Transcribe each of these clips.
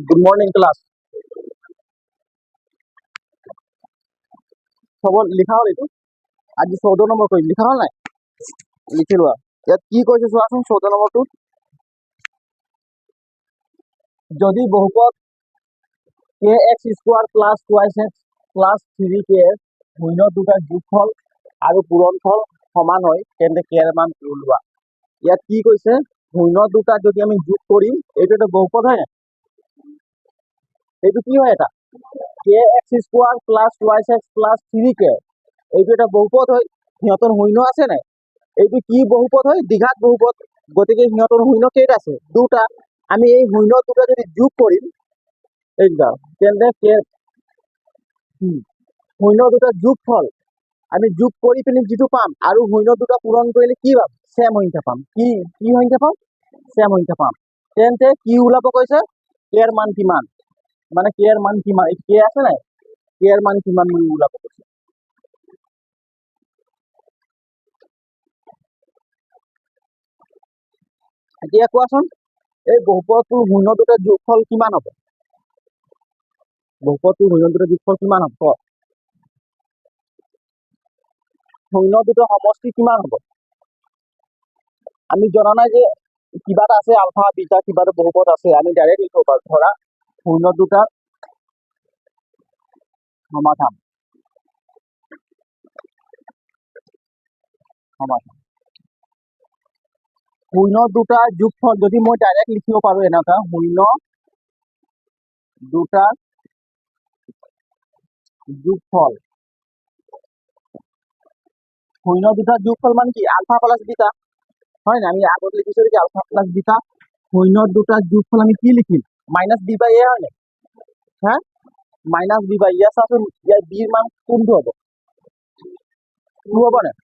Good morning class. চব লিখা হ'ল এইটো। আজি 14 নম্বৰ কৰিম, লিখা হ'ল নাই? লিখি লোৱা। ইয়াত কি কৈছে চোৱাচোন 14 নম্বৰটো। যদি বহুপদ kx² plus 2x plus 3k শূন্য দুটাৰ যোগফল আৰু পূৰণফল সমান হয় তেন্তে k ৰ মান ওলোৱা। ইয়াত কি কৈছে, শূন্য দুটা যদি আমি যোগ কৰিম এইটো এটা বহুপদ হয় নাই? এইটো কি হয়, এটা kx² plus 2x plus 3k এইটো এটা বহুপদ হয়। সিহঁতৰ শূন্য আছে নাই? এইটো কি বহুপদ হয়? দ্বিঘাত বহুপদ। গতিকে সিহঁতৰ শূন্য কেইটা আছে? দুটা। আমি এই শূন্য দুটা যদি যোগ কৰিম এইটা তেন্তে শূন্য দুটা যোগফল আমি যোগ কৰি পিনি যিটো পাম আৰু শূন্য দুটা পূৰণ কৰিলে কি পাম? চেম সংখ্যা পাম। কি কি সংখ্যা পাম? চেম সংখ্যা পাম। তেন্তে কি ওলাব কৈছে? কে ৰ মান কিমান? মানে কে ৰ মান কিমান? কে আছে নাই? কে ৰ মান কিমান বুলি ওলাব কৈছে। এতিয়া কোৱাচোন, এই বহুপদটোৰ শূন্য দুটাৰ যোগফল কিমান হ'ব? বহুপদটোৰ শূন্য দুটাৰ যোগফল কিমান হ'ব? শূন্য দুটাৰ সমষ্টি কিমান হ'ব? আমি জনা নাই যে কিবা এটা আছে আলফা বিটা, কিবা এটা বহুপদ আছে, আমি ডাইৰেক্ট লিখিব পাৰো। ধৰা শূন্য দুটাৰ সমাধান সমাধান শূন্য দুটাৰ যোগফল যদি মই ডাইৰেক্ট লিখিব পাৰো এনেকুৱা, শূন্য দুটাৰ যোগফল। শূন্য দুটাৰ যোগফল মানে কি? আলফা প্লাছ বিটা হয় নাই? আমি আগত লিখিছো কি আলফা প্লাছ বিটা। শূন্য দুটাৰ যোগফল আমি কি লিখিম? মাইনাছ বি বাই এ হয় নাই? হা, মাইনাছ বি বাই। ইয়াৰ চাচোন, ইয়াৰ বিৰ মান কোনটো হ'ব? টু হ'ব নাই?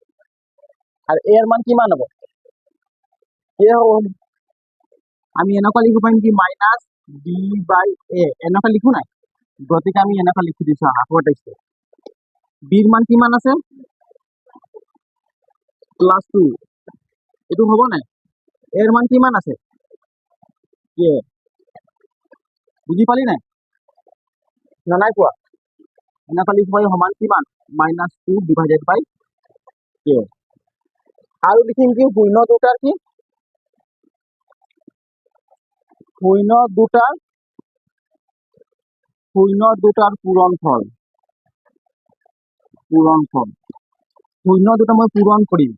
আৰু এ ৰ মান কিমান হ'ব? এ হ'ব। আমি এনেকুৱা লিখিব পাৰিম কি মাইনাছ বি বাই এ, এনেকুৱা লিখো নাই? গতিকে আমি এনেকুৱা লিখি দিছো, আকৌ দিছো বিৰ মান কিমান আছে? প্লাছ 2। এইটো হ'ব নাই? এৰ মান কিমান আছে? কে। বুজি পালি নাই? নাই পোৱা? এনেকুৱা লিখিব পাৰি সমান কিমান? মাইনাছ 2 ডিভাইডেড বাই কে। আৰু লিখিম কি শূন্য দুটাৰ কি? শূন্য দুটাৰ পূৰণফল। শূন্য দুটা মই পূৰণ কৰিম।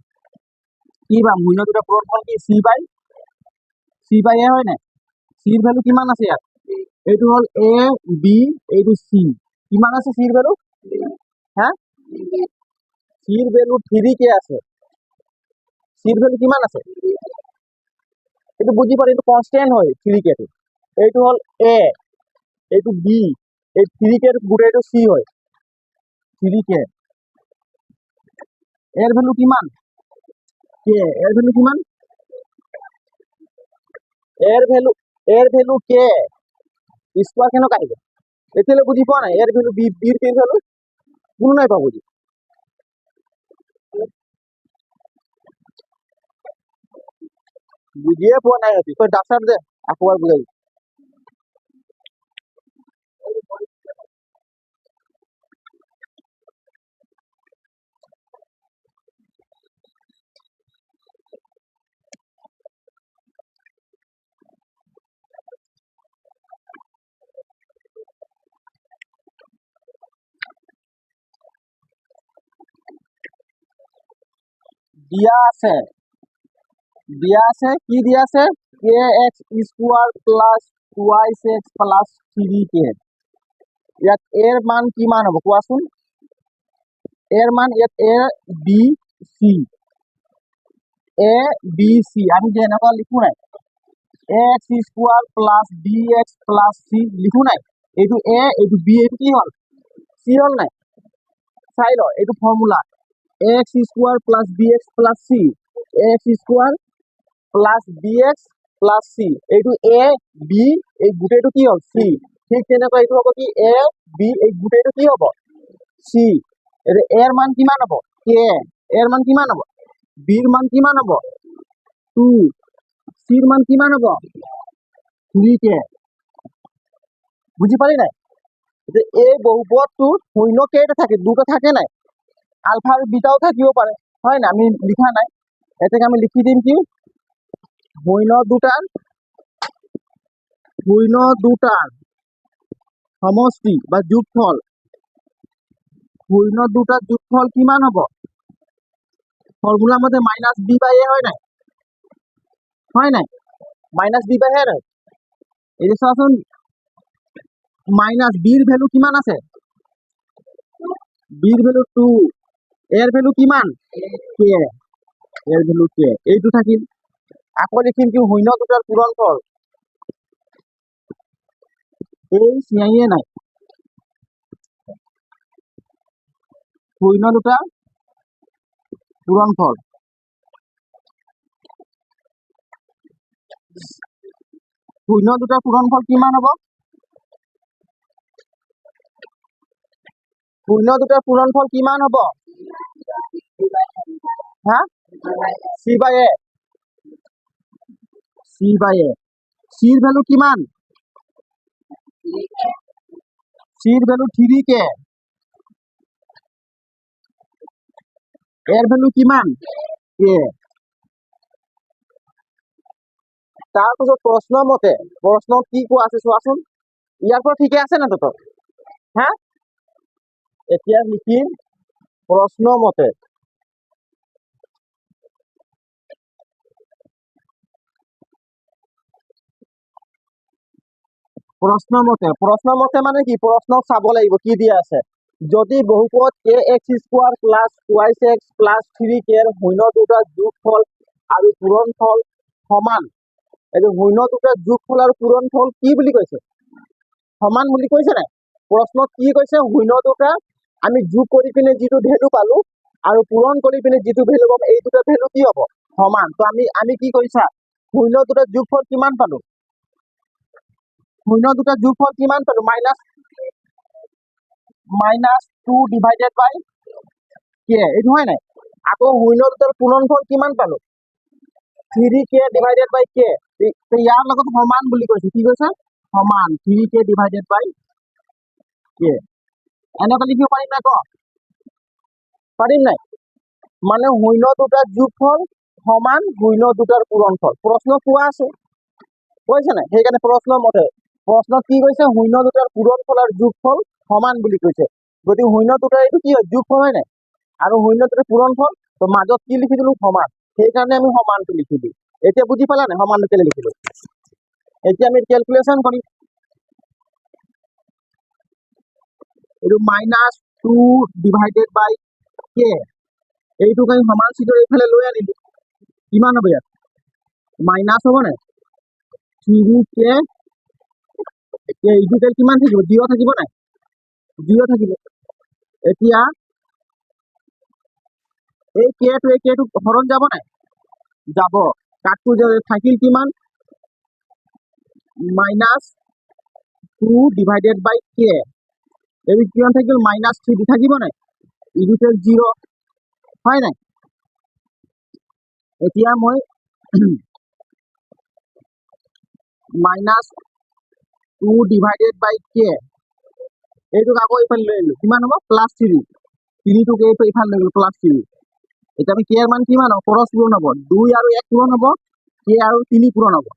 কি পাম? শূন্য দুটা পূৰণফল কি? চি বাই এ হয় নাই? চিৰ ভেলু কিমান আছে ইয়াত? এইটো হ'ল এ বি, এইটো চি। কিমান আছে চিৰ ভেলু? হা, চিৰ ভেলু 3k আছে। চিৰ ভেলু কিমান আছে? এইটো বুজি পাৰি, এইটো কনষ্টেণ্ট হয় 3k টো। এইটো হ'ল এ, এইটো বি, এই 3k গোটেইটো চি হয়। 3k এৰ ভেলু কিমান? কে। এৰ ভেলু কিমান? এৰ ভেলু কে। স্কোৱাৰ কেনেকুৱা আহিব? এতিয়ালৈ বুজি পোৱা নাই? এৰ ভেলু বিৰ ভেলু কোনো নাই পোৱা বুজি? বুজিয়ে পোৱা নাই সিহঁতি। তই ডাক্তাৰ দে, আকৌ এবাৰ বুজাই। দিয়া আছে কি দিয়া আছে? kx² plus 2x plus 3k। ইয়াত এৰ মান কিমান হ'ব কোৱাচোন? এৰ মান ইয়াত এ বি চি, আমি যে এনেকুৱা লিখো নাই, ax² plus bx plus c লিখো নাই? এইটো এ, এইটো বি, এইটো কি হ'ল? চি হ'ল নাই? চাই ল, এইটো formula ax² plus bx plus c, ax² plus bx plus c, এইটো এ বি, এই গোটেইটো কি হ'ল? চি। ঠিক তেনেকৈ এইটো হ'ব কি? এ বি, এই গোটেইটো কি হ'ব? চি। এৰ মান কিমান হ'ব? কে। এৰ মান কিমান হ'ব? বিৰ মান কিমান হ'ব? 2। চিৰ মান কিমান হ'ব? 3k। বুজি পালি নাই যে এই বহুপদটোত শূন্য কেইটা থাকে দুটো থাকে নাই আলফা আৰু বিটাও থাকিব পাৰে হয় না আমি লিখা নাই এটাকে আমি লিখি দিম কি শূন্য দুটাৰ সমষ্টি বা যোগফল শূন্য দুটাৰ যোগফল কিমান হ'ব ফৰ্মুলা মতে মাইনাস বি বাই এ হয় নাই মাইনাস বি বাই এ হয় এই যে চোৱাচোন মাইনাস বিৰ ভ্যালু কিমান আছে বিৰ ভ্যালু 2 এৰ ভ্যালু কিমান কে এৰ ভ্যালু কে এইটো থাকিল আকৌ লিখিম কি শূন্য দুটাৰ পূৰণফল এই চিঞাইয়ে নাই শূন্য দুটাৰ পূৰণফল শূন্য দুটাৰ পূৰণফল কিমান হ'ব শূন্য দুটাৰ পূৰণফল কিমান হ'ব হা সি বাই এ সিৰ ভ্যালু কিমান সিৰ ভ্যালু 3 কে এৰ ভ্যালু কিমান কে তাৰপিছত প্ৰশ্ন কি কোৱা আছে চোৱাচোন ইয়াৰ পৰা ঠিকে আছে না তহঁতৰ হা এতিয়া লিখিম প্ৰশ্ন মতে মানে কি প্ৰশ্ন চাব লাগিব কি দিয়া আছে যদি বহুপদ ax² + yx + 3k এর শূন্য দুটাৰ যোগফল আৰু পূৰণফল সমান এই যে শূন্য দুটাৰ যোগফল আৰু পূৰণফল কি বুলি কৈছে সমান বুলি কৈছে নাই প্ৰশ্নত কি কৈছে শূন্য দুটা আমি যোগ কৰি পিনে যিটো ভ্যালু পালো আৰু পূৰণ কৰি পিনে যিটো ভ্যালু পাম এই দুটা ভ্যালু কি হ'ব সমান তো আমি কি কৰিছা শূন্য দুটাৰ যোগফল কিমান পালো শূন্য দুটাৰ যোগফল কিমান পালো মাইনাস 2 ডিভাইডেড বাই কে এইটো হয় নাই আকৌ শূন্য দুটাৰ পূৰণফল কিমান পালো 3k ডিভাইডেড বাই কে ইয়াৰ লগত সমান বুলি কৈছে কি কৈছে সমান 3k ডিভাইডেড বাই কে এনেকৈ লিখিব পাৰিম নাই ক পাৰিম নাই মানে শূন্য দুটাৰ যোগফল সমান শূন্য দুটাৰ পূৰণফল প্ৰশ্ন কোৱা আছে কৈছে নাই সেইকাৰণে প্ৰশ্নত কি কৈছে শূন্য দুটাৰ পূৰণফল আৰু যোগফল সমান বুলি কৈছে গতিকে শূন্য দুটাৰ এইটো কি হয় যোগফল হয় নাই আৰু শূন্য দুটাৰ পূৰণফল তো মাজত কি লিখি দিলো সমান সেইকাৰণে আমি সমানটো লিখি দিম এতিয়া বুজি পালা নাই সমানটো কেলে লিখিলো এতিয়া আমি ক্যালকুলেশন কৰিম এইটো -2 ডিভাইডেড বাই কে এইটোক আমি সমান চিনৰ এইফালে লৈ আনিলো কিমান হ'ব ইয়াত মাইনাস হ'ব নাই 3k এইটোতে কিমান থাকিব 0 থাকিব নাই 0 থাকিব এতিয়া এই কেটো হৰণ যাব নাই যাব কাটটো থাকিল কিমান -2 ডিভাইডেড বাই কে এই কিমান থাকিল -3 থাকিব নাই ইকুৱেল 0 হয় নাই এতিয়া মই -2 ডিভাইডেড বাই কে এইটোক আকৌ ইফালে লৈ আহিলো কিমান হ'ব +3 3টোক এইটো ইফালে লৈ গ'লো +3 এতিয়া আমি কে এর মান কিমান হ'ব খৰচ পূৰণ হ'ব 2 আৰু 1 পূৰণ হ'ব কে আৰু 3 পূৰণ হ'ব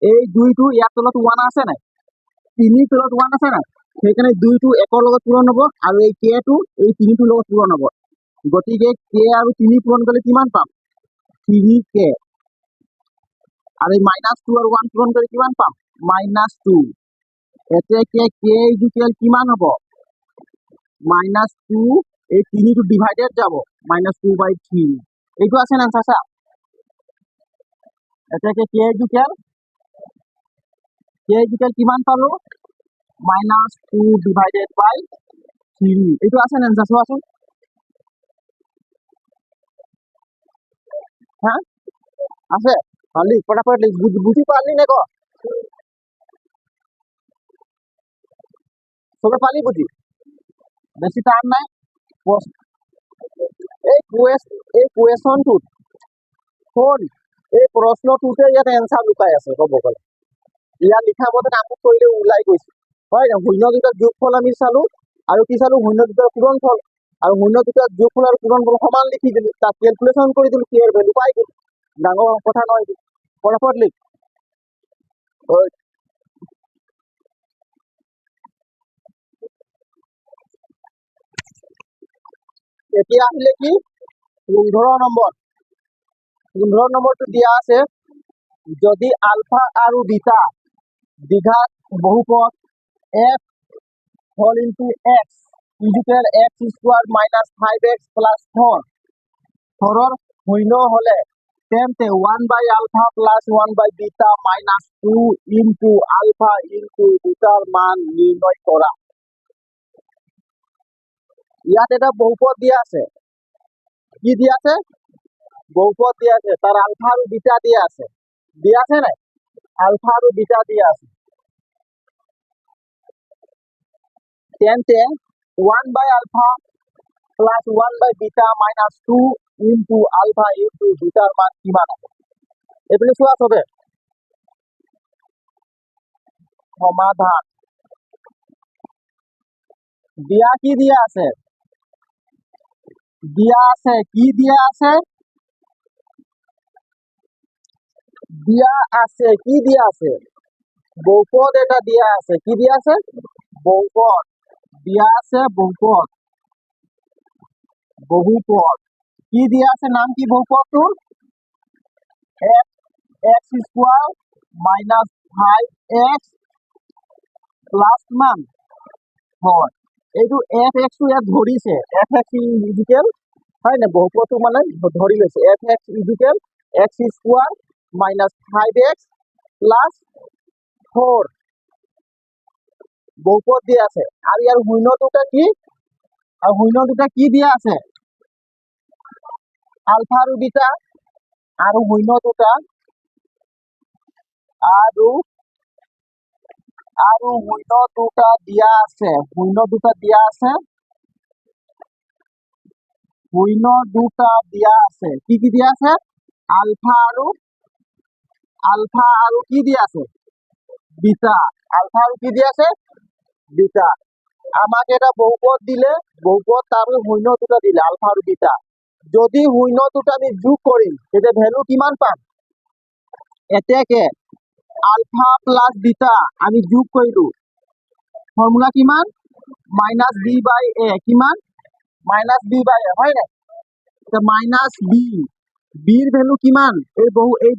এই 2টো ইয়াৰ তলত 1 আছে নাই 3 তলত 1 আছে নাই সেইকাৰণে 2টো 1 লগত পূৰণ হ'ব আৰু এই কেটো এই 3টোৰ লগত পূৰণ হ'ব গতিকে কে আৰু 3 পূৰণ কৰিলে কিমান পাম 3k আৰু এই -2 আৰু 1 পূৰণ কৰি কিমান পাম -2 এতিয়া কে ইকুৱেল কিমান হ'ব -2 এই 3টো ডিভাইডেড যাব -2/3 এইটো আছে না চাচা এতিয়া কে ইকুৱেল কিমান পালো -2 ডিভাইডেড বাই 3 এইটো আছে না আনসাৰ চোৱাচোন হ্যাঁ আছে পালি ফটাফট লিখ বুঝি পাৰলি না ক সবে পালি বুঝি বেশি টান নাই এই কুৱেশ্যনটোত শুন এই প্ৰশ্নটোতে ইয়াত এনসাৰ লুকাই আছে ক'ব গ'লে ইয়াৰ লিখা মতে কামটো কৰিলে ওলাই গৈছে হয় নাই শূন্য দুটাৰ যোগফল আমি চালো আৰু কি চালো শূন্য দুটাৰ পূৰণফল আৰু শূন্য দুটাৰ যোগফল আৰু পূৰণফল সমান লিখি দিলো তাক কেলকুলেশ্যন কৰি দিলো কি ভেলু পাই গলো ডাঙৰ কথা নহয় এইটো ফটাফট লিখ ঐ, এতিয়া আহিলে কি 15 নম্বৰটো দিয়া আছে যদি আলফা আৰু বিটা দ্বিঘাত বহুপদ f whole into x equal x square minus 5x plus 4 4 শূন্য হলে তেন্তে 1 by alpha plus 1 by beta minus 2 into alpha into বিটার মান নির্ণয় করা ইয়াত এটা বহুপদ দিয়া আছে কি দিয়া আছে বহুপদ দিয়া আছে তার আলফা আৰু বিটা দিয়া আছে নাই আলফা আৰু বিটা দিয়া আছে তেন্তে 1 by alpha plus 1 by beta minus 2 into alpha into বিটার মান কিমান হবে এইপিনে চোৱা চবে সমাধান দিয়া কি দিয়া আছে কি দিয়া আছে কি দিয়া আছে বহুপদ এটা দিয়া আছে কি দিয়া আছে বহুপদ দিয়া আছে বহুপদ কি দিয়া আছে নাম কি বহুপদটোৰ x square minus 5x plus কিমান 4 এইটো fx টো ইয়াত ধৰিছে fx ইকুয়াল হয় না বহুপদটো মানে ধৰি লৈছে fx equal x square minus 5x plus 4 বহুপদ দিয়া আছে আৰু ইয়াৰ শূন্য দুটা কি দিয়া আছে আলফা আৰু বিটা আৰু শূন্য দুটা আৰু শূন্য দুটা দিয়া আছে শূন্য দুটা দিয়া আছে কি দিয়া আছে আলফা আৰু কি দিয়া আছে বিটা আলফা আৰু কি দিয়া আছে বিটা আমাক এটা বহুপদ দিলে বহুপদ তাৰ শূন্য দুটা দিলে আলফা আৰু বিটা যদি শূন্য দুটা আমি যোগ কৰিম তেতিয়া ভ্যালু কিমান পাম এটাকে আলফা প্লাস বিটা আমি যোগ কৰিলো ফর্মুলা কিমান মাইনাস বি বাই এ কিমান মাইনাস বি বাই এ হয় না মাইনাস বি বিৰ ভ্যালু কিমান এই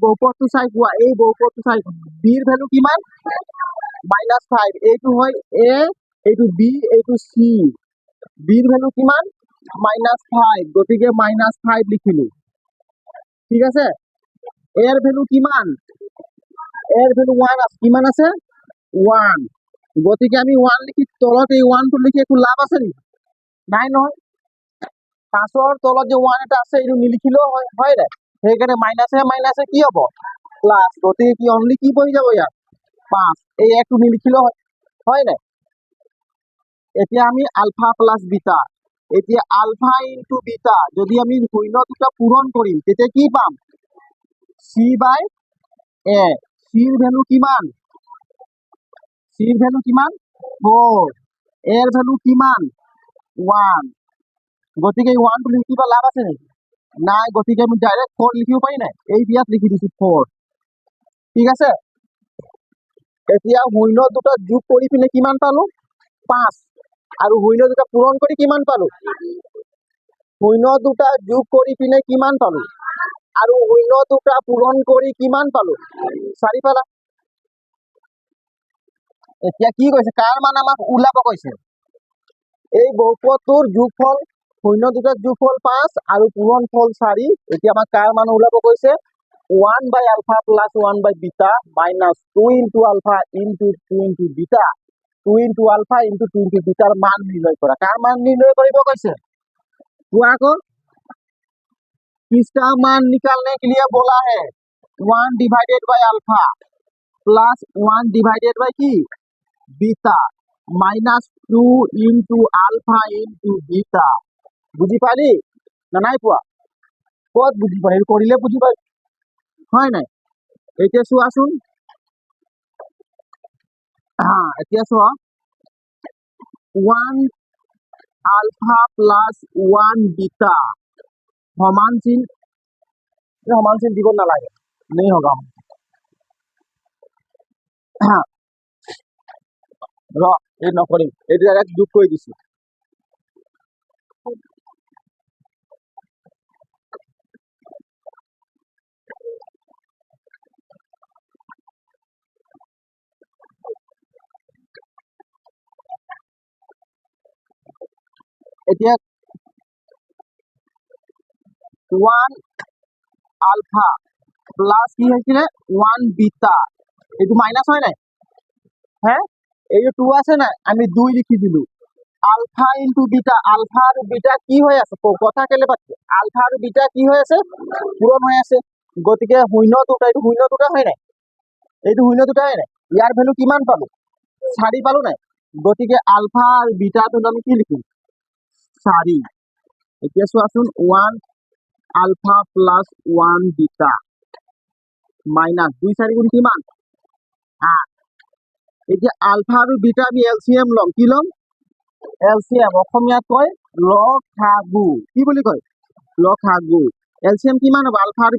বহুপদটো চাই কোৱা এই বহুপদটো চাই বিৰ ভ্যালু কিমান -5 এইটো হয় এ এইটো বি এইটো সি বিৰ ভ্যালু কিমান -5 গতিকে -5 লিখিলো ঠিক আছে এর ভ্যালু কিমান এর ভ্যালু 1 আছে কিমান আছে 1 গতিকে আমি 1 লিখি তলত এই 1 টো লিখি একো লাভ আছে নি নাই নহয় 5ৰ তলত যে 1 এটা আছে এইটো নিলিখিলেও হয় না সেইকাৰণে মাইনাসে কি হ'ব প্লাস গতিকে কি অনলি কি বহি যাব ইয়াত 5 এই একটো নিলিখিলেও হয় না এতিয়া আমি আলফা প্লাস বিটা এতিয়া আলফা ইনটু বিটা যদি আমি শূন্য দুটা পূরণ কৰিম তেতিয়া কি পাম সি বাই এ সিৰ ভ্যালু কিমান 4 এর ভ্যালু কিমান 1 গতিকে 1 টো লিখিবা লাভ আছে নেকি নাই গতিকে আমি ডাইরেক্ট 4 লিখিব পাৰি নাই এই বিয়াত লিখি দিছো 4 ঠিক আছে এতিয়া শূন্য দুটা যোগ কৰি পিনে কিমান পালো 5 আৰু শূন্য দুটা পূৰণ কৰি কিমান পালো শূন্য দুটা যোগ কৰি পিনে কিমান পালো আৰু শূন্য দুটা পূৰণ কৰি কিমান পালো 4 পালা এতিয়া কি কৈছে কাৰ মান আমাক ওলাব কৈছে এই বহুপদটোৰ যোগফল শূন্য দুটাৰ যোগফল 5 আৰু পূৰণফল 4 এতিয়া আমাক কাৰ মান ওলাব কৈছে 1 by alpha plus 1 by beta minus 2 into alpha into 2 into beta 2 into alpha into 2 into বিটাৰ মান নিৰ্ণয় কৰা কাৰ মান নিৰ্ণয় কৰিব কৈছে কোৱা আকৌ किसका मान निकालने के लिए बोला है 1 divided by alpha plus 1 divided by की beta -2 into alpha into beta বুঝি পালি না নাই পোৱা কত বুঝি পালি কৰিলে বুঝি পাই হয় নাই এতিয়া চোৱাচোন এতিয়া চোৱা 1 আলফা প্লাছ 1 বিটা সমানচিন দিব নালাগে নেই হগা এই নকৰিম এইটো ডাইৰেক্ট যোগ কৰি দিছো এতিয়া 1 আলফা প্লাছ কি হৈছিলে 1 বিটা এইটো মাইনাছ হয় নাই হে এই যে 2 আছে নাই আমি 2 লিখি দিলো আলফা ইনটু বিটা আলফা আৰু বিটা কি হৈ আছে কথা কেলে পাতিছে আলফা আৰু বিটা কি হৈ আছে পূৰণ হৈ আছে গতিকে শূন্য দুটা এইটো শূন্য দুটা হয় নাই এইটো শূন্য দুটা হয় নাই ইয়াৰ ভ্যালু কিমান পালো 4 পালো নাই গতিকে আলফা আৰু বিটাটো আমি কি লিখিম 4 এতিয়া চোৱাচোন 1 আলফা প্লাছ 1 বিটা মাইনাছ 2 4 গুণ কিমান 8 এতিয়া আলফা আৰু বিটা আমি এলচিএম ল'ম কি ল'ম এলচিএম অসমীয়াত কয় লসাগু কি বুলি কয় লসাগু এলচিএম কিমান হ'ব আলফা আৰু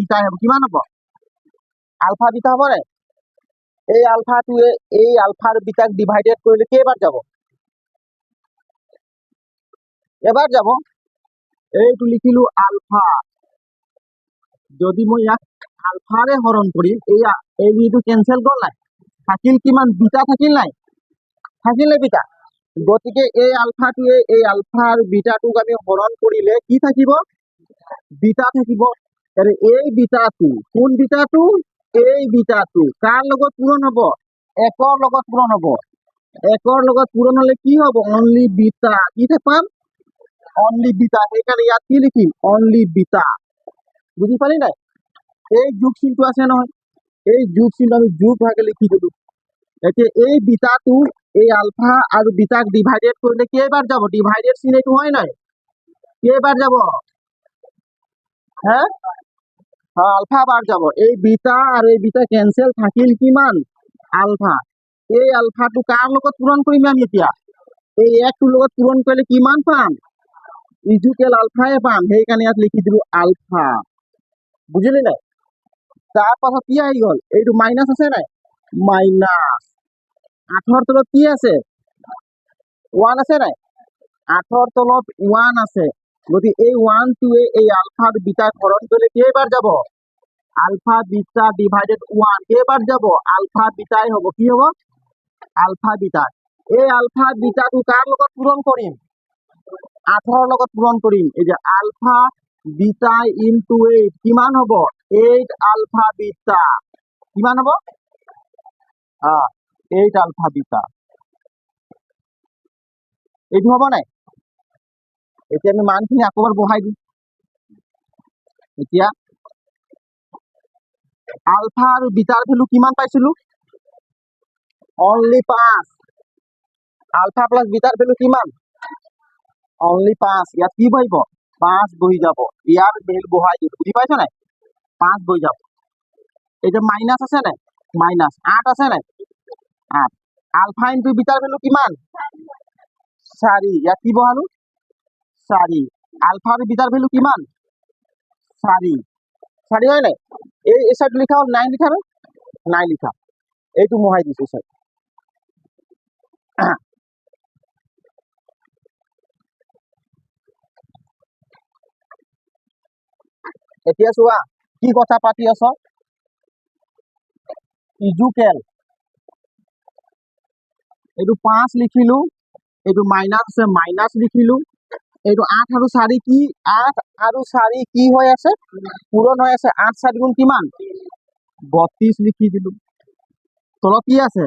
বিটা হ'ব কিমান হ'ব আলফা বিটা হ'ব নাই এই আলফাটোৱে এই আলফা আৰু বিটাক ডিভাইডেড কৰিলে কেইবাৰ যাব এবাৰ যাব এইটো লিখিলো আলফা যদি মই ইয়াক আলফাৰে হৰণ কৰিম এই যিটো কেনচেল গ'ল নাই থাকিল কিমান বিটা থাকিল নাই থাকিলে বিটা গতিকে এই আলফাটোৱে এই আলফা আৰু বিটাটোক আমি হৰণ কৰিলে কি থাকিব বিটা থাকিব আৰু এই বিটাটো কোন বিটাটো এই বিটাটো কাৰ লগত পূৰণ হ'ব একৰ লগত পূৰণ হ'ব একৰ লগত পূৰণ হলে কি হ'ব অনলি বিটা কি পাম অনলি বিটা সেইকাৰণে ইয়াত কি লিখিম অনলি বিটা বুজি পালি নাই এই যোগ চিনটো আছে নহয় এই যোগ চিনটো আমি যোগ ভাগে লিখি দিলো এতিয়া এই বিটাটো এই আলফা আৰু বিটাক ডিভাইডেড কৰিলে কেইবাৰ যাব ডিভাইডেড চিন এইটো হয় নাই কেইবাৰ যাব হ্যাঁ আলফা বাৰ যাব এই বিটা আৰু এই বিটা কেনসেল থাকিল কিমান আলফা এই আলফাটো কাৰ লগত পূৰণ কৰিম আমি এতিয়া এই একটোৰ লগত পূৰণ কৰিলে কিমান পাম ইজুকেল আলফাই পাম সেইকাৰণে ইয়াত লিখি দিলো আলফা বুজিলি নাই তাৰ পাছত কি আহি গল এইটো মাইনাছ আছে নাই মাইনাছ 8ৰ তলত কি আছে 1 আছে নাই 8ৰ তলত 1 আছে গতিকে এই 1টোৱে এই আলফা আৰু বিটাক হৰণ কৰিলে কেইবাৰ যাব আলফা বিটা ডিভাইডেড 1 কেইবাৰ যাব আলফা বিটাই হ'ব কি হ'ব আলফা বিটা এই আলফা বিটাটো কাৰ লগত পূৰণ কৰিম 8ৰ লগত পূৰণ কৰিম এই যে আলফা বিটা ইনটু 8 কিমান হ'ব 8 আলফা বিটা কিমান হ'ব 8 আলফা বিটা এইটো হ'ব নাই এতিয়া আমি মানখিনি আকৌ এবাৰ বহাই দিম এতিয়া আলফা আৰু বিটাৰ ভ্যালু কিমান পাইছিলো অনলি 5 আলফা প্লাস বিটাৰ ভ্যালু কিমান অনলি 5 ইয়াত কি বহিব 5 বহি যাব ইয়াৰ ভ্যালু বহাই দিম বুজি পাইছ নাই 5 বহি যাব এটা মাইনাস আছে নাই মাইনাস 8 আছে নাই 8 আলফা ইনটু বিটাৰ ভ্যালু কিমান 4 ইয়াত কি বহালো 4 আলফা আৰু বিটাৰ ভ্যালু কিমান 4 4 হয় নাই এই সাইড লিখা হল 9 লিখা নাই লিখা এইটো বহাই দিছো স্যার এতিয়া চোৱা কি কথা পাতি আছ ইজুকেল এইটো 5 লিখিলো এইটো মাইনাস আছে মাইনাস লিখিলো এইটো 8 আৰু 4 কি 8 আৰু 4 কি হৈ আছে পূৰণ হৈ আছে 8 4 গুণ কিমান 32 লিখি দিলো তলত কি আছে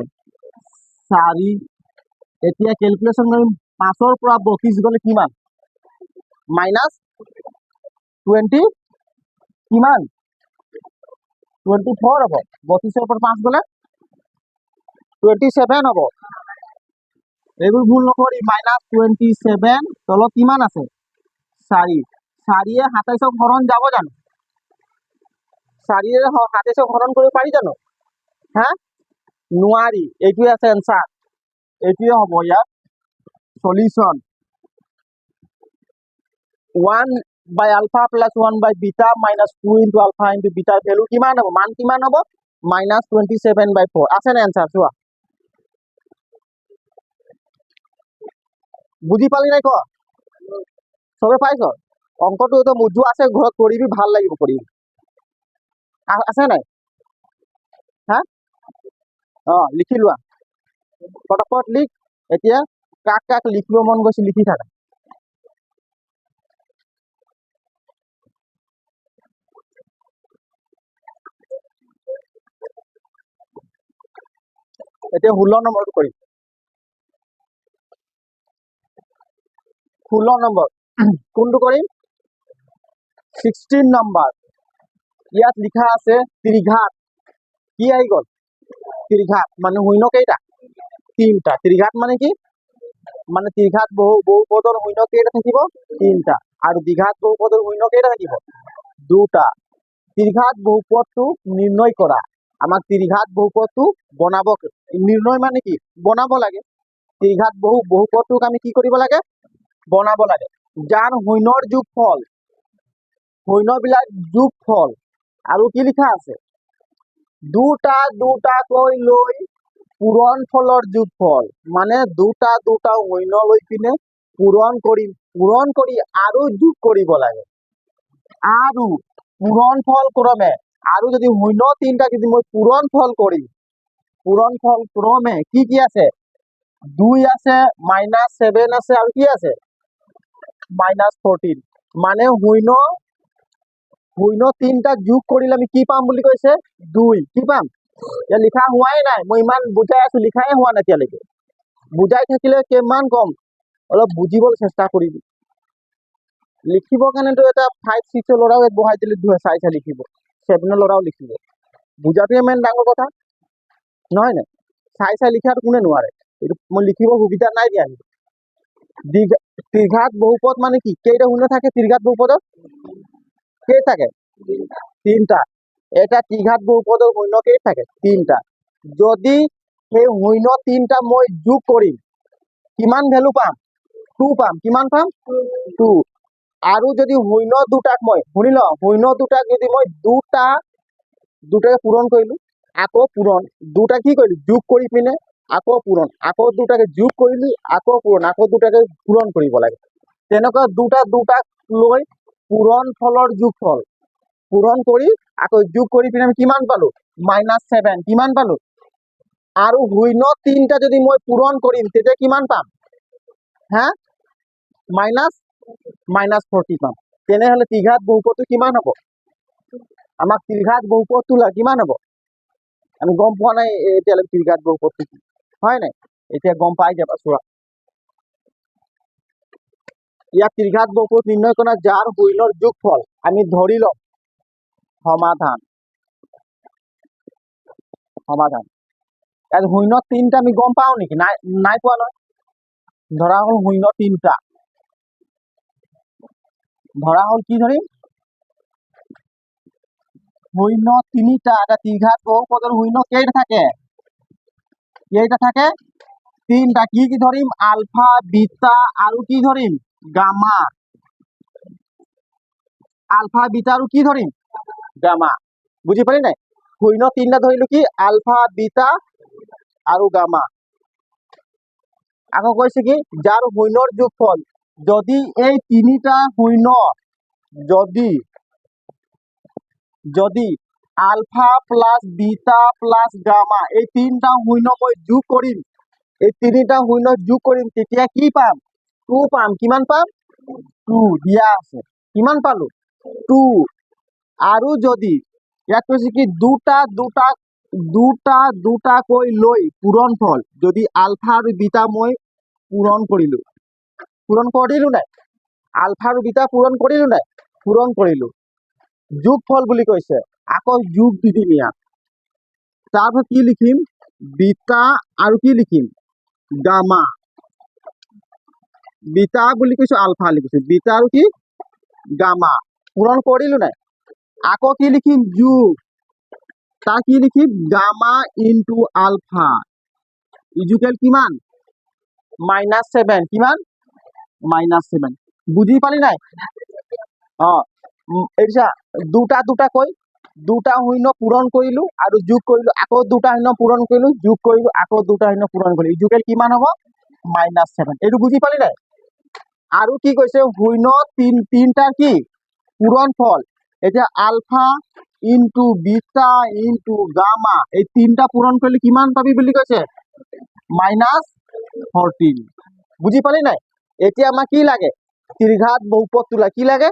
4 এতিয়া ক্যালকুলেশন কৰিম 5ৰ পৰা 32 গলে কিমান মাইনাস 20 কিমান 24 হ'ব 32ৰ পৰা 5 গলে 27 হ'ব এইবোৰ ভুল নকৰি মাইনাস 27 তলত কিমান আছে 4 4 27ক হৰণ যাব জানো 4 27ক হৰণ কৰিব পাৰি জানো হ্যাঁ নোৱাৰি, এইটোৱে আছে এনসাৰ, এইটোৱে হ'ব ইয়াৰ solution. 1 by alpha plus 1 by beta minus 2 into alpha into beta value কিমান হ'ব, মান কিমান হ'ব, -27/4 আছে না এনসার চোৱা, বুজি পালি নাই ক, সবে পাইছ, অঙ্কটো তো মুজু আছে, ঘৰত কৰিবি, ভাল লাগিব কৰি, আছে নাই, হা, লিখি লোৱা, ফটাফট লিখ, এতিয়া কাক কাক লিখিব মন গৈছে লিখি থাকা। এতিয়া 16 নম্বৰটো কৰিম, 16 নম্বৰ কোনটো কৰিম, 16 নম্বৰ, ইয়াত লিখা আছে ত্ৰিঘাত, কি আহি গ'ল, ত্ৰিঘাত মানে শূন্য কেইটা, 3টা, ত্ৰিঘাত মানে কি, মানে ত্ৰিঘাত বহুপদৰ শূন্য কেইটা থাকিব, 3টা, আৰু দ্বিঘাত বহুপদৰ শূন্য কেইটা থাকিব, 2টা। ত্ৰিঘাত বহুপদটো নিৰ্ণয় কৰা, আমাক ত্ৰিঘাত বহুপদটো বনাব, নিৰ্ণয় মানে কি, বনাব লাগে, ত্ৰিঘাত বহুপদটোক আমি কি কৰিব লাগে, বনাব লাগে, যাৰ শূন্যৰ যোগফল, শূন্যবিলাক যোগফল, আৰু কি লিখা আছে, দুটা দুটাকৈ লৈ পূৰণ ফলৰ যোগফল, মানে দুটা দুটা শূন্য লৈ পিনে পূৰণ কৰি আৰু যোগ কৰিব লাগে, আৰু পূৰণ ফল ক্ৰমে, আৰু যদি শূন্য 3টা যদি মই পূৰণ ফল কৰিম, পূৰণ ফল ক্ৰমে কি কি আছে, 2 আছে, -7 আছে, আৰু কি আছে, -14, মানে শূন্য 3টা যোগ কৰিলে আমি কি পাম বুলি কৈছে, 2, কি পাম, এতিয়া লিখা হোৱাই নাই, মই ইমান বুজাই আছো, লিখাই হোৱা নাই এতিয়ালৈকে, বুজাই থাকিলে কিমান কম, অলপ বুজিবলৈ চেষ্টা কৰিবি, লিখিবৰ কাৰণেতো এটা 5, 6 ল'ৰাও বহাই দিলে চাই লিখিব, 7 ল'ৰাও লিখিব, বুজাটোৱে মেইন ডাঙৰ কথা, নহয় নে, চাই লিখাটো কোনে নোৱাৰে, এইটো মই লিখিব সুবিধা নাই দিয়া, ত্ৰিঘাত বহুপদ মানে কি, কেইটা শূন্য থাকে ত্ৰিঘাত বহুপদত, কেই থাকে, 3টা, এটা ত্ৰিঘাত বহুপদৰ শূন্য কেই থাকে, 3টা, যদি সেই শূন্য 3টা মই যোগ কৰিম, কিমান ভ্যালু পাম, 2 পাম, কিমান পাম, 2, আৰু যদি শূন্য 2টাক মই, শুনি ল, শূন্য 2টাক যদি মই দুটাকে পূৰণ কৰিলো, আকৌ পূৰণ, 2টা কি কৰিলো, যোগ কৰি পিনে আকৌ পূৰণ, আকৌ 2টাকে যোগ কৰিলো, আকৌ পূৰণ, আকৌ 2টাকে পূৰণ কৰিব লাগে, তেনেকুৱা দুটাক লৈ পূৰণ ফলৰ যোগফল, পূৰণ কৰি আকৌ যোগ কৰি পিনে আমি কিমান পালো, -7, কিমান পালো, আৰু শূন্য 3টা যদি মই পূৰণ কৰিম, তেতিয়া কিমান পাম, হা, -40 পাম, তেনেহলে ত্ৰিঘাত বহুপদটো কিমান হ'ব, আমাক ত্ৰিঘাত বহুপদটো কিমান হ'ব, আমি গম পোৱা নাই এতিয়ালৈকে ত্ৰিঘাত বহুপদটো কি, হয় নাই, এতিয়া গম পাই যাবা চোৱা, ইয়াত ত্ৰিঘাত বহুপদ নিৰ্ণয় কৰা যাৰ শূন্যৰ যোগফল, আমি ধৰি লম সমাধান, ইয়াত শূন্য 3টা আমি গম পাও নেকি, নাই পোৱা নহয়, ধৰা হল শূন্য 3টা, ধৰা হল কি ধৰিম, শূন্য 3টা, এটা ত্ৰিঘাত বহুপদৰ শূন্য কেইটা থাকে, 3টা, কি কি ধৰিম, আলফা, বিটা, আৰু কি ধৰিম, গামা, আলফা, বিটা, আৰু কি ধৰিম, গামা, বুজি পালি নাই, শূন্য 3টা ধৰিলো কি, আলফা, বিটা, আৰু গামা, আকৌ কৈছে কি, যাৰ শূন্যৰ যোগফল, যদি এই 3টা শূন্য, যদি alpha plus beta plus gamma, এই 3টা শূন্য মই যোগ কৰিম, এই 3টা শূন্য যোগ কৰিম, তেতিয়া কি পাম, 2 পাম, কিমান পাম, 2 দিয়া আছে, কিমান পালো, 2, আৰু যদি ইয়াত কৈছে কি দুটাকৈ লৈ পূৰণ ফল, যদি আলফা আৰু বিটা মই পূৰণ কৰিলো নাই, আলফা আৰু বিটা পূৰণ কৰিলো, যোগফল বুলি কৈছে, আকৌ যোগ দি দিম ইয়াত, তাৰপিছত কি লিখিম, বিটা, আৰু কি লিখিম, গামা, বিটা বুলি কৈছো, আলফা লিখিছো, বিটা আৰু কি, গামা, পূৰণ কৰিলো নাই, আকৌ কি লিখিম, যোগ, তাৰ কি লিখিম গামা ইনটু আলফা ইজুকেল কিমান -7 কিমান -7 বুজি পালি নাই এইটা দুটা দুটা কৈ দুটা শূন্য পূৰণ কৰিলো আৰু যোগ কৰিলো আকৌ দুটা শূন্য পূৰণ কৰিলো যোগ কৰিলো আকৌ দুটা শূন্য পূৰণ কৰিলো ইজুকেল কিমান হ'ব -7 এইটো বুজি পালি নাই আৰু কি কৈছে শূন্য তিনটা কি পূৰণ ফল এতিয়া alpha into beta into gamma এই তিনটা পূৰণ কৰিলে কিমান পাবি বুলি কৈছে -14 বুজি পালি নাই এতিয়া আমাক কি লাগে ত্ৰিঘাত বহুপদ তোলা কি লাগে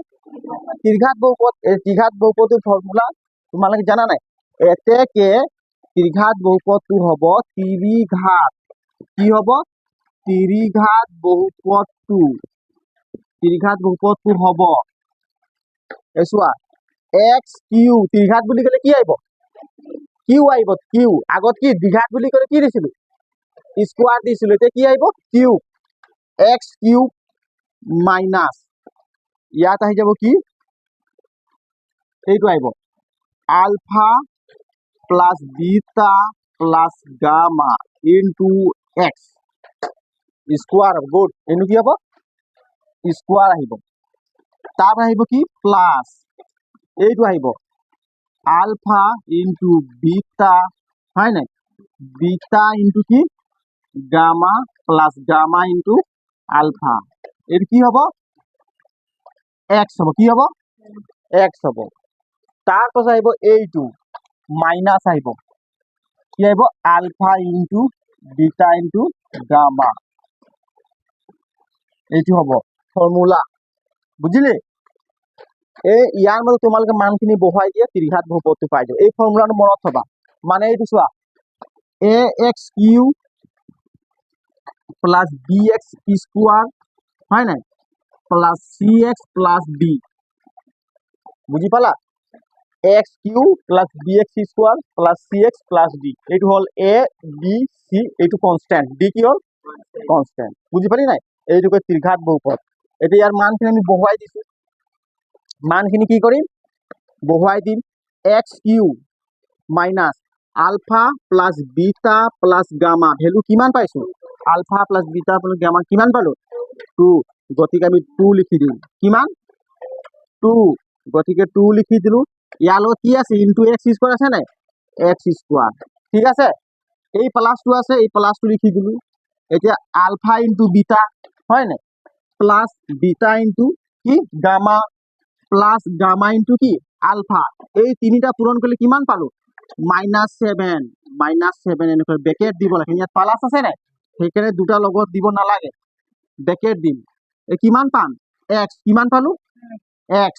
ত্ৰিঘাত বহুপদৰ ফৰ্মুলা তোমালোকে জানা নাই এতেকে ত্ৰিঘাত বহুপদটো হ'ব ত্ৰিঘাত কি হ'ব ত্ৰিঘাত বহুপদটো হ'ব চোৱা এক্স কিউ ত্ৰিঘাত বুলি ক'লে কি আহিব কিউ আহিব কিউ আগত কি দ্বিঘাত বুলি ক'লে কি দিছিলো স্কোৱাৰ দিছিলো এতিয়া কি আহিব কিউ এক্স কিউ মাইনাছ ইয়াত আহি যাব কি এইটো আহিব alpha plus beta plus gamma into x square গুড এনে কি হব স্কোয়ার আহিব তার আহিব কি প্লাস এইটো আহিব আলফা ইনটু বিটা হয় নাই বিটা ইনটু কি gamma plus gamma into alpha এর কি হব এক্স হব কি হব এক্স হব তার পাছত আহিব এইটো মাইনাস আহিব কি আহিব alpha into beta into gamma এইটো হব ফর্মুলা বুঝিলে এই ইয়াৰ মধ্যে তোমালোকে মানখিনি বহুৱাই দিয়ে ত্ৰিঘাত বহুপদটো পাই যাও এই ফৰ্মুলাটো মনত থবা মানে এইটো চোৱা a x cube plus b x square হয় নাই plus c x plus b বুঝি পালা x cube plus b x square plus c x plus b এইটো হল এ বি সি এইটো কনস্ট্যান্ট বি কি হল কনস্ট্যান্ট বুঝি পালি নাই এইটোকে ত্ৰিঘাত বহুপদ এতিয়া ইয়াৰ মানখিনি আমি বহুৱাই দিছো মানখিনি কি কৰিম বহুৱাই দিম x q minus alpha plus beta plus gamma value কিমান পাইছো alpha plus beta plus gamma কিমান পালো 2 গতিকে আমি 2 লিখি দিম কিমান 2 গতিকে 2 লিখি দিলো ইয়াৰ লগত কি আছে ইনটু এক্স স্কোয়ার আছে নাই এক্স স্কোয়ার ঠিক আছে এই প্লাস 2 আছে এই প্লাস 2 লিখি দিলো এতিয়া আলফা ইনটু বিটা হয় নাই প্লাস বিটা ইনটু কি গামা প্লাস গামা ইনটু কি আলফা এই তিনিটা পূরণ করলে কিমান পালো -7 এনেকৈ ব্ৰেকেট দিব লাগে ইয়াত প্লাস আছে নাই সেইকাৰণে দুটা লগত দিব নালাগে ব্ৰেকেট দিম এই কিমান পাম x কিমান পালো x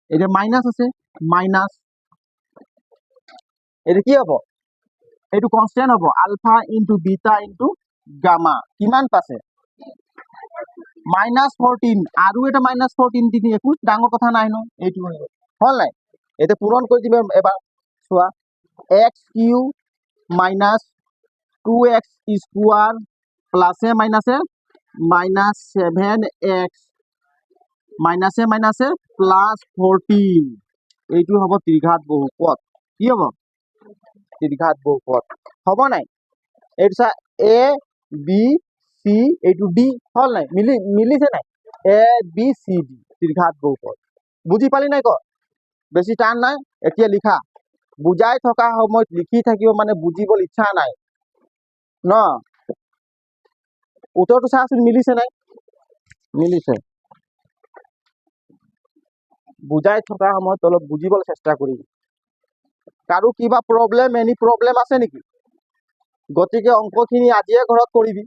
এটা মাইনাস আছে মাইনাস এটা কি হ'ব এইটো কনস্ট্যান্ট হ'ব alpha into beta into gamma কিমান পাছে -14 আৰু এটা -14 দিদি একো ডাঙৰ কথা নাই ন এইটো হল নাই এটা পূৰণ কৰি দিবা এবাৰ চোৱা x Q minus 2x square প্লাসে মাইনাসে -7x মাইনাসে মাইনাসে প্লাস 14 এইটো হ'ব ত্ৰিঘাত বহুপদ কি হ'ব ত্ৰিঘাত বহুপদ হ'ব নাই এইটো চা এ বি সি এইটো ডি হল নাই মিলিছে নাই এ বি সি ডি ত্ৰিঘাত বহুপদ বুজি পালি নাই ক বেছি টান নাই এতিয়া লিখা বুজাই থকা সময়ত লিখি থাকিব মানে বুজিবলৈ ইচ্ছা নাই ন উত্তৰটো চাচোন মিলিছে নাই মিলিছে বুজাই থকা সময়ত অলপ বুজিবলৈ চেষ্টা কৰিবি কাৰো কিবা এনি প্ৰব্লেম আছে নেকি গতিকে অংকখিনি আজিয়ে ঘৰত কৰিবি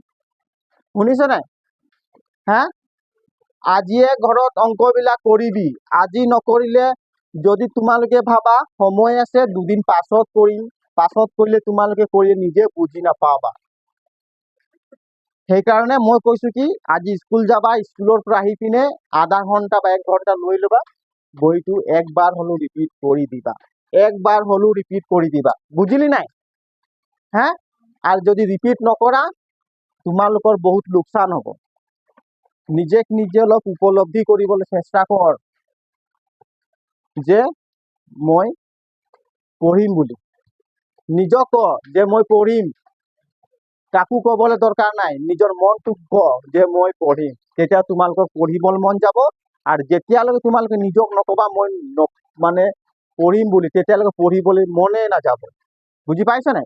শুনিছ নাই হা আজিয়ে ঘৰত অংকবিলাক কৰিবি আজি নকৰিলে যদি তোমালোকে ভাবা সময় আছে দুদিন পাছত কৰিম পাছত কৰিলে তোমালোকে কৰি নিজে বুজি নাপাবা সেইকাৰণে মই কৈছো কি আজি স্কুল যাবা স্কুলৰ পৰা আহি পিনে আধা ঘন্টা বা 1 ঘন্টা লৈ লবা বইটো একবাৰ হলো ৰিপিট কৰি দিবা বুজিলি নাই হ্যাঁ আৰ যদি ৰিপিট নকৰা তোমালোকৰ বহুত লোকসান হ'ব নিজে অলপ উপলব্ধি কৰিবলৈ চেষ্টা কৰ যে মই পঢ়িম বুলি নিজক ক যে মই পঢ়িম, কাকো কবলৈ দৰকাৰ নাই, নিজৰ মনটোক ক যে মই পঢ়িম, তেতিয়া তোমালোকৰ পঢ়িবলৈ মন যাব। আৰু যেতিয়ালৈকে তোমালোকে নিজক নকবা মই মানে পঢ়িম বুলি, তেতিয়ালৈকে পঢ়িবলৈ মনে নাযাব। বুজি পাইছ নাই?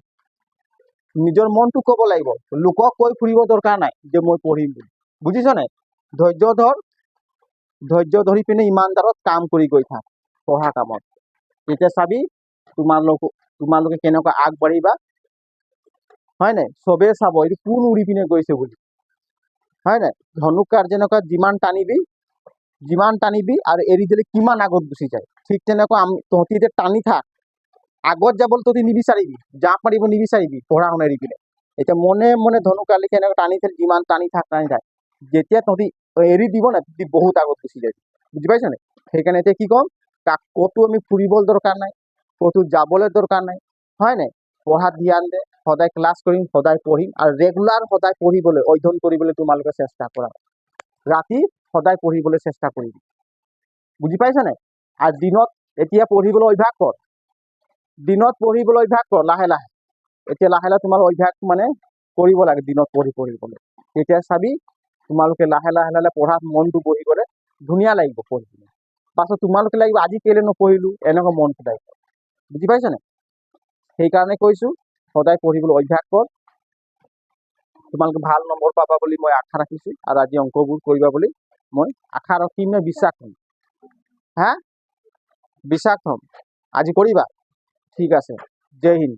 নিজৰ মনটোক ক'ব লাগিব, লোকক কৈ ফুৰিব দৰকাৰ নাই যে মই পঢ়িম বুলি। বুজিছ নাই? ধৈৰ্য ধৰি পিনে ইমানদাৰত কাম কৰি গৈ থাক পঢ়া কামত, তেতিয়া চাবি তোমালোকে কেনেকুৱা আগবাঢ়িবা, হয় নাই? চবে চাব এইটো কোন উৰি পিনে গৈছে বুলি, হয় নাই? ধনুকাৰ যেনেকুৱা যিমান টানিবি আৰু এৰি দিলে কিমান আগত গুচি যায়, ঠিক তেনেকুৱা তহঁতি এতিয়া টানি থাক। আগত যাবলৈ তহঁতি নিবিচাৰিবি, জাঁপ মাৰিব নিবিচাৰিবি পঢ়া শুনা এৰি পিনে। এতিয়া মনে মনে ধনুকালি কেনেকৈ টানি থাক, যিমান টানি থাক। যেতিয়া তহঁতি এৰি দিব না, তহঁতি বহুত আগত গুচি যাবি। বুজি পাইছ নাই? সেইকাৰণে এতিয়া কি ক'ম, ক'তো আমি ফুৰিবলৈ দৰকাৰ নাই, ক'তো যাবলৈ দৰকাৰ নাই, হয় নাই? পঢ়াত ধ্যান দে, সদায় ক্লাছ কৰিম, সদায় পঢ়িম, আৰু ৰেগুলাৰ সদায় পঢ়িবলৈ অধ্যয়ন কৰিবলৈ তোমালোকে চেষ্টা কৰা। ৰাতি সদায় পঢ়িবলৈ চেষ্টা কৰিবি। বুজি পাইছ নাই? আৰু দিনত এতিয়া পঢ়িবলৈ অভ্যাস কৰ, লাহে লাহে। এতিয়া লাহে লাহে তোমালোক অভ্যাস মানে কৰিব লাগে দিনত পঢ়িবলৈ। তেতিয়া চাবি তোমালোকে লাহে লাহে পঢ়াত মনটো বহি গ'লে ধুনীয়া লাগিব পঢ়িবলৈ। পাছত তোমালোকে লাগিব আজি কেলে নপঢ়িলো, এনেকুৱা মনটো লাগিব। বুজি পাইছ নাই? সেইকাৰণে কৈছো সদায় পঢ়িবলৈ অভ্যাস কৰ। তোমালোকে ভাল নম্বৰ পাবা বুলি মই আশা ৰাখিছো, আৰু আজি অংকবোৰ কৰিবা বুলি মই আশা ৰাখিম নে বিশ্বাস হ'ম? বিশ্বাস হ'ম। আজি কৰিবা? ঠিক আছে, জয় হিন্দ।